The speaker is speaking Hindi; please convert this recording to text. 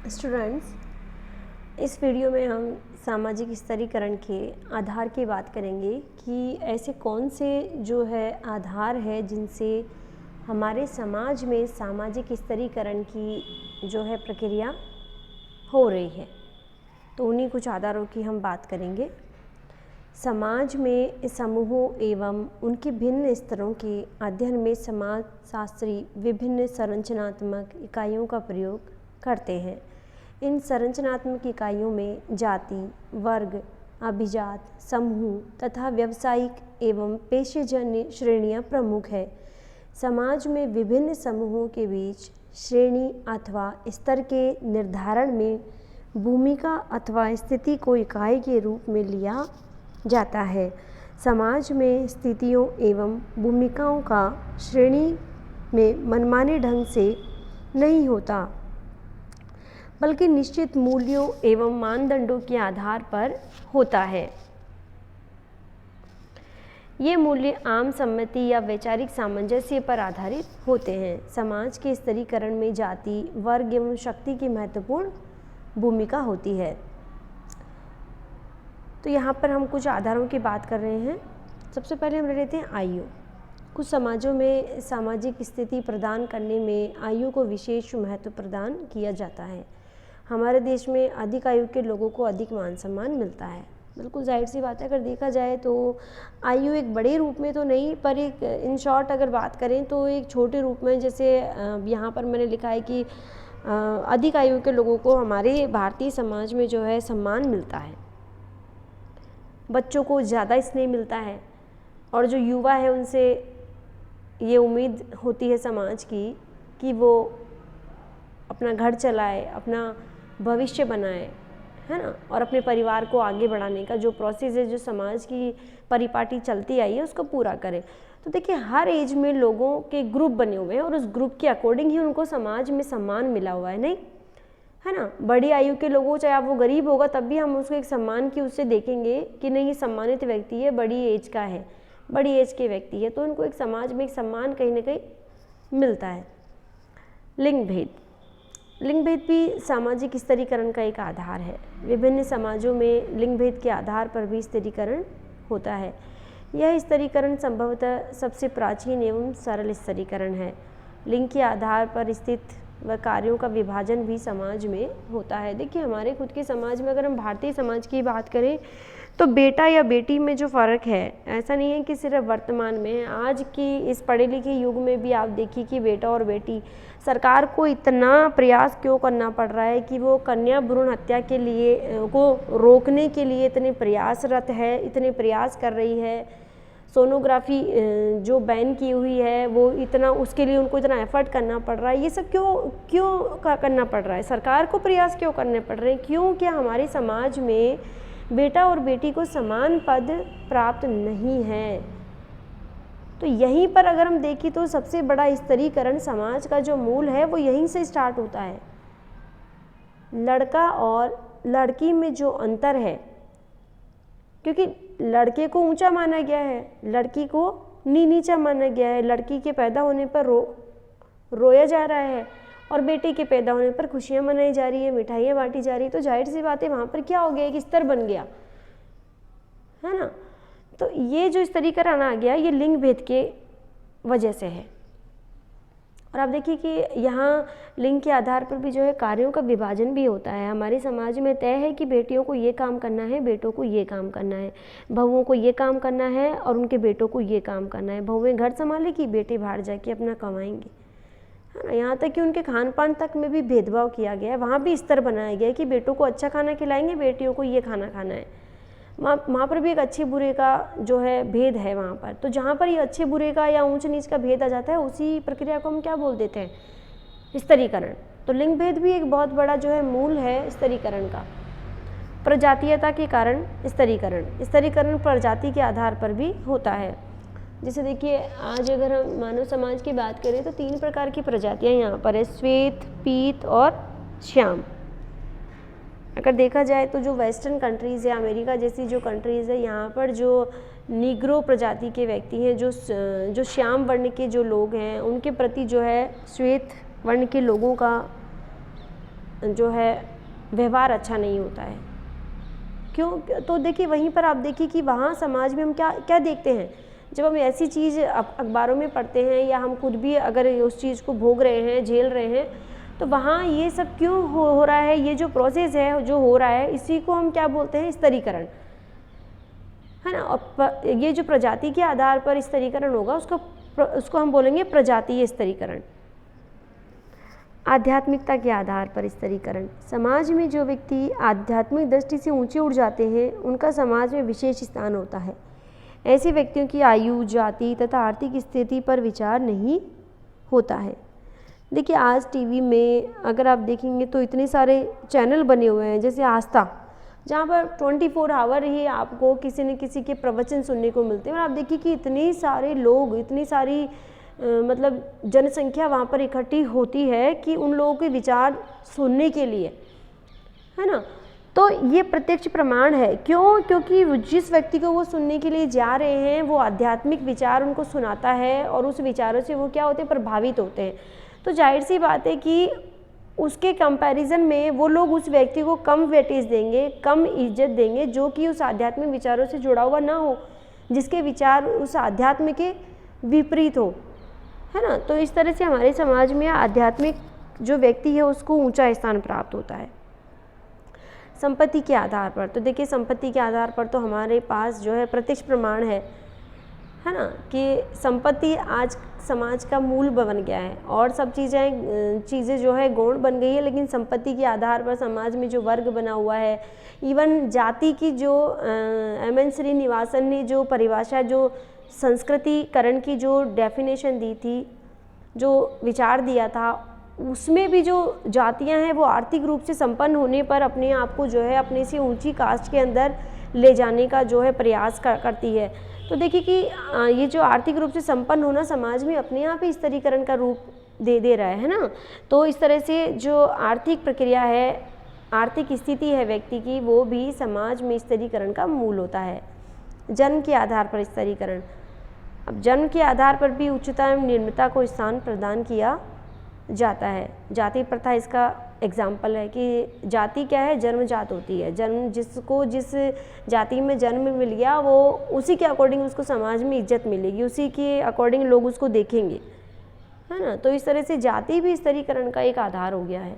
स्टूडेंट्स, इस वीडियो में हम सामाजिक स्तरीकरण के आधार की बात करेंगे कि ऐसे कौन से जो है आधार है जिनसे हमारे समाज में सामाजिक स्तरीकरण की जो है प्रक्रिया हो रही है। तो उन्हीं कुछ आधारों की हम बात करेंगे। समाज में समूहों एवं उनके भिन्न स्तरों के अध्ययन में समाजशास्त्री विभिन्न संरचनात्मक इकाइयों का प्रयोग करते हैं। इन संरचनात्मक इकाइयों में जाति, वर्ग, अभिजात, समूह तथा व्यावसायिक एवं पेशेजन्य श्रेणियां प्रमुख है। समाज में विभिन्न समूहों के बीच श्रेणी अथवा स्तर के निर्धारण में भूमिका अथवा स्थिति को इकाई के रूप में लिया जाता है। समाज में स्थितियों एवं भूमिकाओं का श्रेणी में मनमाने ढंग से नहीं होता, बल्कि निश्चित मूल्यों एवं मानदंडों के आधार पर होता है। ये मूल्य आम सम्मति या वैचारिक सामंजस्य पर आधारित होते हैं। समाज के स्तरीकरण में जाति, वर्ग एवं शक्ति की महत्वपूर्ण भूमिका होती है। तो यहाँ पर हम कुछ आधारों की बात कर रहे हैं। सबसे पहले हम ले लेते हैं आयु। कुछ समाजों में सामाजिक स्थिति प्रदान करने में आयु को विशेष महत्व प्रदान किया जाता है। हमारे देश में अधिक आयु के लोगों को अधिक मान सम्मान मिलता है। बिल्कुल जाहिर सी बात है, अगर देखा जाए तो आयु एक बड़े रूप में तो नहीं, पर एक इन शॉर्ट अगर बात करें तो एक छोटे रूप में, जैसे यहाँ पर मैंने लिखा है कि अधिक आयु के लोगों को हमारे भारतीय समाज में जो है सम्मान मिलता है। बच्चों को ज़्यादा स्नेह मिलता है और जो युवा है उनसे ये उम्मीद होती है समाज की कि वो अपना घर चलाए, अपना भविष्य बनाए, है ना, और अपने परिवार को आगे बढ़ाने का जो प्रोसेस है, जो समाज की परिपाटी चलती आई है, उसको पूरा करे। तो देखिए, हर एज में लोगों के ग्रुप बने हुए हैं और उस ग्रुप के अकॉर्डिंग ही उनको समाज में सम्मान मिला हुआ है, नहीं है ना। बड़ी आयु के लोगों, चाहे आप वो गरीब होगा तब भी हम उसको एक सम्मान की उससे देखेंगे कि नहीं, ये सम्मानित व्यक्ति है, बड़ी एज का है, बड़ी एज के व्यक्ति है, तो उनको एक समाज में एक सम्मान कहीं ना कहीं मिलता है। लिंग भेद भी सामाजिक स्तरीकरण का एक आधार है। विभिन्न समाजों में लिंग भेद के आधार पर भी स्तरीकरण होता है। यह स्तरीकरण संभवतः सबसे प्राचीन एवं सरल स्तरीकरण है। लिंग के आधार पर स्थित व कार्यों का विभाजन भी समाज में होता है। देखिए, हमारे खुद के समाज में अगर हम भारतीय समाज की बात करें तो बेटा या बेटी में जो फ़र्क है, ऐसा नहीं है कि सिर्फ वर्तमान में है। आज की इस पढ़े लिखे युग में भी आप देखिए कि बेटा और बेटी, सरकार को इतना प्रयास क्यों करना पड़ रहा है कि वो कन्या भ्रूण हत्या के लिए को रोकने के लिए इतने प्रयासरत है, इतने प्रयास कर रही है। सोनोग्राफी जो बैन की हुई है, वो इतना, उसके लिए उनको इतना एफर्ट करना पड़ रहा है। ये सब क्यों करना पड़ रहा है? सरकार को प्रयास क्यों करने पड़ रहे हैं? क्यों? क्या हमारे समाज में बेटा और बेटी को समान पद प्राप्त नहीं है? तो यहीं पर अगर हम देखें तो सबसे बड़ा स्तरीकरण समाज का जो मूल है वो यहीं से स्टार्ट होता है। लड़का और लड़की में जो अंतर है, क्योंकि लड़के को ऊंचा माना गया है, लड़की को नीचा माना गया है। लड़की के पैदा होने पर रोया जा रहा है और बेटे के पैदा होने पर खुशियां मनाई जा रही है, मिठाइयाँ बांटी जा रही है। तो जाहिर सी बात है, वहाँ पर क्या हो गया, एक स्तर बन गया, है ना। तो ये जो स्तरीकरण आ गया, ये लिंग भेद के वजह से है। और आप देखिए कि यहाँ लिंग के आधार पर भी जो है कार्यों का विभाजन भी होता है। हमारे समाज में तय है कि बेटियों को ये काम करना है, बेटों को ये काम करना है, बहुओं को ये काम करना है और उनके बेटों को ये काम करना है। बहुएं घर संभालेगी, बेटे बाहर जाके अपना कमाएंगे, है ना। यहाँ तक कि उनके खान पान तक में भी भेदभाव किया गया है। वहाँ भी स्तर बनाया गया है कि बेटों को अच्छा खाना खिलाएंगे, बेटियों को ये खाना खाना है। वहाँ पर भी एक अच्छे बुरे का जो है भेद है वहाँ पर। तो जहाँ पर ये अच्छे बुरे का या ऊंच नीच का भेद आ जाता है, उसी प्रक्रिया को हम क्या बोल देते हैं? स्तरीकरण। तो लिंग भेद भी एक बहुत बड़ा जो है मूल है स्तरीकरण का। प्रजातीयता के कारण स्तरीकरण प्रजाति के आधार पर भी होता है। जैसे देखिए, आज अगर हम मानव समाज की बात करें तो 3 प्रकार की प्रजातियाँ यहाँ पर है, श्वेत, पीत और श्याम। अगर देखा जाए तो जो वेस्टर्न कंट्रीज़ है, अमेरिका जैसी जो कंट्रीज़ है, यहाँ पर जो निग्रो प्रजाति के व्यक्ति हैं, जो श्याम वर्ण के जो लोग हैं, उनके प्रति जो है श्वेत वर्ण के लोगों का जो है व्यवहार अच्छा नहीं होता है। क्यों? तो देखिए वहीं पर आप देखिए कि वहाँ समाज में हम क्या क्या देखते हैं, जब हम ऐसी चीज़ अखबारों में पढ़ते हैं या हम खुद भी अगर उस चीज़ को भोग रहे हैं, झेल रहे हैं, तो वहाँ ये सब क्यों हो रहा है, ये जो प्रोसेस है जो हो रहा है, इसी को हम क्या बोलते हैं, स्तरीकरण, है ना। और ये जो प्रजाति के आधार पर स्तरीकरण होगा उसको हम बोलेंगे प्रजातीय स्तरीकरण। आध्यात्मिकता के आधार पर स्तरीकरण। समाज में जो व्यक्ति आध्यात्मिक दृष्टि से ऊंचे उठ जाते हैं उनका समाज में विशेष स्थान होता है। ऐसे व्यक्तियों की आयु, जाति तथा आर्थिक स्थिति पर विचार नहीं होता है। देखिए आज टीवी में अगर आप देखेंगे तो इतने सारे चैनल बने हुए हैं, जैसे आस्था, जहाँ पर 24 आवर ही आपको किसी न किसी के प्रवचन सुनने को मिलते हैं। और आप देखिए कि इतने सारे लोग, इतनी सारी मतलब जनसंख्या वहाँ पर इकट्ठी होती है कि उन लोगों के विचार सुनने के लिए, है ना। तो ये प्रत्यक्ष प्रमाण है। क्यों? क्योंकि जिस व्यक्ति को वो सुनने के लिए जा रहे हैं वो आध्यात्मिक विचार उनको सुनाता है और उस विचारों से वो क्या होते हैं, प्रभावित होते हैं। तो जाहिर सी बात है कि उसके कंपैरिजन में वो लोग उस व्यक्ति को कम वेटेज देंगे, कम इज्जत देंगे, जो कि उस आध्यात्मिक विचारों से जुड़ा हुआ ना हो, जिसके विचार उस आध्यात्म के विपरीत हो, है ना। तो इस तरह से हमारे समाज में आध्यात्मिक जो व्यक्ति है उसको ऊंचा स्थान प्राप्त होता है। संपत्ति के आधार पर, तो देखिए संपत्ति के आधार पर तो हमारे पास जो है प्रत्यक्ष प्रमाण है ना, कि संपत्ति आज समाज का मूल बन गया है और सब चीज़ें जो है गौण बन गई है, लेकिन संपत्ति के आधार पर समाज में जो वर्ग बना हुआ है, इवन जाति की जो एम.एन. श्रीनिवासन ने जो परिभाषा, जो संस्कृतिकरण की जो डेफिनेशन दी थी, जो विचार दिया था, उसमें भी जो जातियां हैं वो आर्थिक रूप से संपन्न होने पर अपने आप को जो है अपने से ऊंची कास्ट के अंदर ले जाने का जो है प्रयास करती है। तो देखिए कि ये जो आर्थिक रूप से संपन्न होना समाज में अपने आप ही स्तरीकरण का रूप दे रहा है ना। तो इस तरह से जो आर्थिक प्रक्रिया है, आर्थिक स्थिति है व्यक्ति की, वो भी समाज में स्तरीकरण का मूल होता है। जन्म के आधार पर स्तरीकरण। अब जन्म के आधार पर भी उच्चता एवं निम्नता को स्थान प्रदान किया जाता है। जाति प्रथा इसका एग्जाम्पल है कि जाति क्या है, जन्मजात होती है। जन्म जिसको जिस जाति में जन्म मिल गया वो उसी के अकॉर्डिंग उसको समाज में इज्जत मिलेगी, उसी के अकॉर्डिंग लोग उसको देखेंगे, है ना। तो इस तरह से जाति भी स्तरीकरण का एक आधार हो गया है।